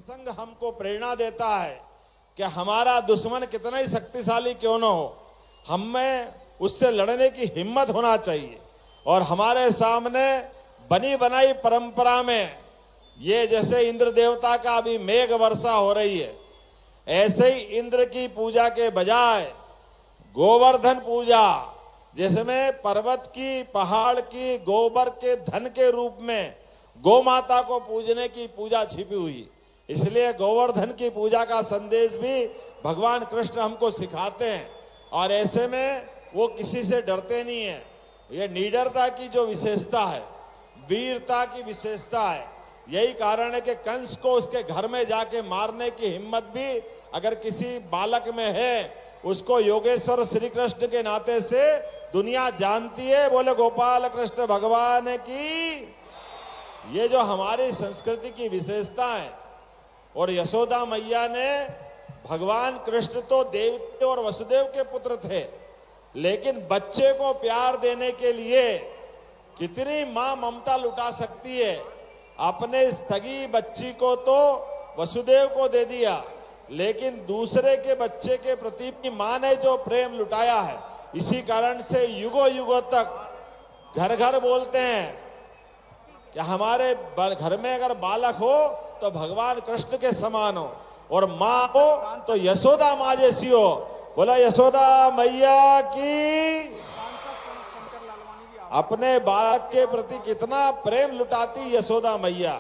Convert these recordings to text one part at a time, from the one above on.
प्रसंग हमको प्रेरणा देता है कि हमारा दुश्मन कितना ही शक्तिशाली क्यों न हो, हमें उससे लड़ने की हिम्मत होना चाहिए। और हमारे सामने बनी बनाई परंपरा में ये जैसे इंद्र देवता का अभी मेघ वर्षा हो रही है, ऐसे ही इंद्र की पूजा के बजाय गोवर्धन पूजा, जिसमें पर्वत की, पहाड़ की, गोबर के धन के रूप में गौ माता को पूजने की पूजा छिपी हुई। इसलिए गोवर्धन की पूजा का संदेश भी भगवान कृष्ण हमको सिखाते हैं। और ऐसे में वो किसी से डरते नहीं है। ये निडरता की जो विशेषता है, वीरता की विशेषता है, यही कारण है कि कंस को उसके घर में जाके मारने की हिम्मत भी अगर किसी बालक में है, उसको योगेश्वर श्री कृष्ण के नाते से दुनिया जानती है। बोले गोपाल कृष्ण भगवान की। ये जो हमारी संस्कृति की विशेषता है। और यशोदा मैया ने, भगवान कृष्ण तो देवकी और वसुदेव के पुत्र थे, लेकिन बच्चे को प्यार देने के लिए कितनी मां ममता लुटा सकती है। अपने स्थगी बच्ची को तो वसुदेव को दे दिया, लेकिन दूसरे के बच्चे के प्रति भी मां ने जो प्रेम लुटाया है, इसी कारण से युगों युगों तक घर घर बोलते हैं कि हमारे घर में अगर बालक हो तो भगवान कृष्ण के समान हो, और मां हो तो यशोदा मां जैसी हो। बोला यशोदा मैया की। अपने बालक के प्रति कितना प्रेम लुटाती यशोदा मैया,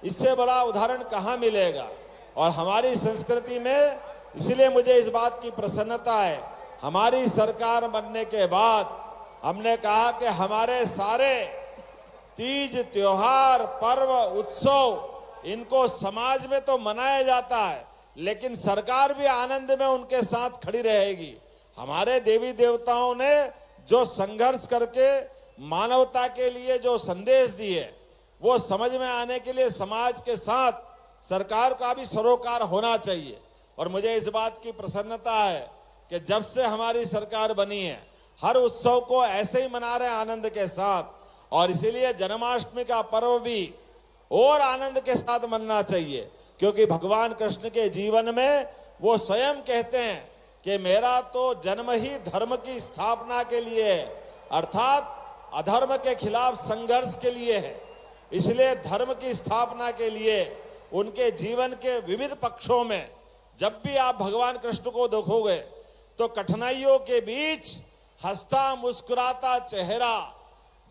इससे बड़ा उदाहरण कहां मिलेगा। और हमारी संस्कृति में इसलिए मुझे इस बात की प्रसन्नता है, हमारी सरकार बनने के बाद हमने कहा कि हमारे सारे तीज, त्योहार, पर्व, उत्सव, इनको समाज में तो मनाया जाता है, लेकिन सरकार भी आनंद में उनके साथ खड़ी रहेगी। हमारे देवी देवताओं ने जो संघर्ष करके मानवता के लिए जो संदेश दिए, वो समझ में आने के लिए समाज के साथ सरकार का भी सरोकार होना चाहिए। और मुझे इस बात की प्रसन्नता है कि जब से हमारी सरकार बनी है, हर उत्सव को ऐसे ही मना रहे हैं आनंद के साथ। और इसीलिए जन्माष्टमी का पर्व भी और आनंद के साथ मनना चाहिए, क्योंकि भगवान कृष्ण के जीवन में वो स्वयं कहते हैं कि मेरा तो जन्म ही धर्म की स्थापना के लिए है, अर्थात अधर्म के खिलाफ संघर्ष के लिए है। इसलिए धर्म की स्थापना के लिए उनके जीवन के विविध पक्षों में जब भी आप भगवान कृष्ण को देखोगे तो कठिनाइयों के बीच हंसता मुस्कुराता चेहरा,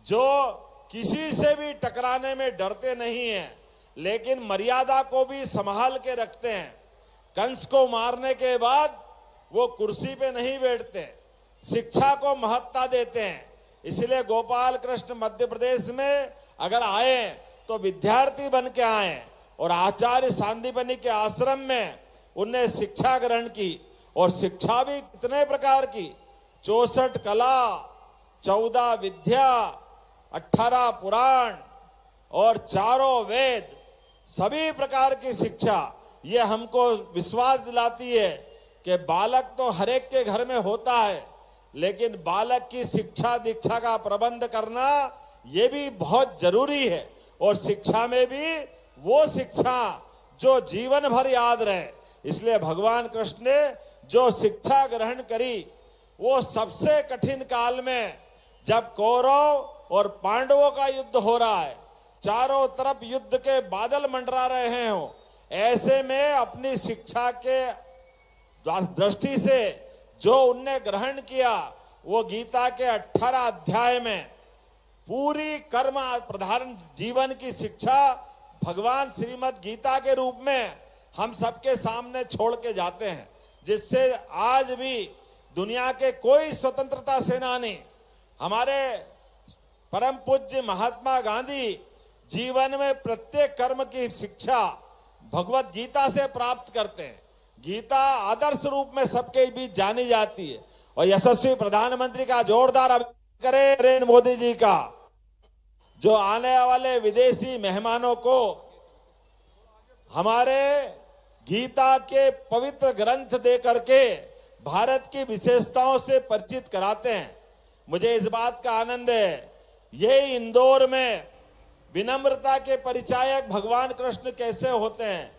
जो किसी से भी टकराने में डरते नहीं हैं, लेकिन मर्यादा को भी संभाल के रखते हैं। कंस को मारने के बाद वो कुर्सी पे नहीं बैठते, शिक्षा को महत्ता देते हैं। इसलिए गोपाल कृष्ण मध्य प्रदेश में अगर आए तो विद्यार्थी बन के आए, और आचार्य सांदीपनि के आश्रम में उनने शिक्षा ग्रहण की। और शिक्षा भी कितने प्रकार की, 64 कला, 14 विद्या, 18 पुराण और 4 वेद, सभी प्रकार की शिक्षा। ये हमको विश्वास दिलाती है कि बालक तो हर एक के घर में होता है, लेकिन बालक की शिक्षा दीक्षा का प्रबंध करना ये भी बहुत जरूरी है। और शिक्षा में भी वो शिक्षा जो जीवन भर याद रहे। इसलिए भगवान कृष्ण ने जो शिक्षा ग्रहण करी, वो सबसे कठिन काल में, जब कौरव और पांडवों का युद्ध हो रहा है, चारों तरफ युद्ध के बादल मंडरा रहे हो, ऐसे में अपनी शिक्षा के दृष्टि से जो उनने ग्रहण किया, वो गीता के 18 अध्याय में पूरी कर्म प्रधान जीवन की शिक्षा भगवान श्रीमद् गीता के रूप में हम सबके सामने छोड़ के जाते हैं, जिससे आज भी दुनिया के कोई स्वतंत्रता सेनानी, हमारे परम पूज्य महात्मा गांधी जीवन में प्रत्येक कर्म की शिक्षा भगवत गीता से प्राप्त करते हैं। गीता आदर्श रूप में सबके बीच जानी जाती है। और यशस्वी प्रधानमंत्री का जोरदार अभिनंदन करें नरेंद्र मोदी जी का, जो आने वाले विदेशी मेहमानों को हमारे गीता के पवित्र ग्रंथ दे करके भारत की विशेषताओं से परिचित कराते हैं। मुझे इस बात का आनंद है, ये इंदौर में विनम्रता के परिचायक भगवान कृष्ण कैसे होते हैं,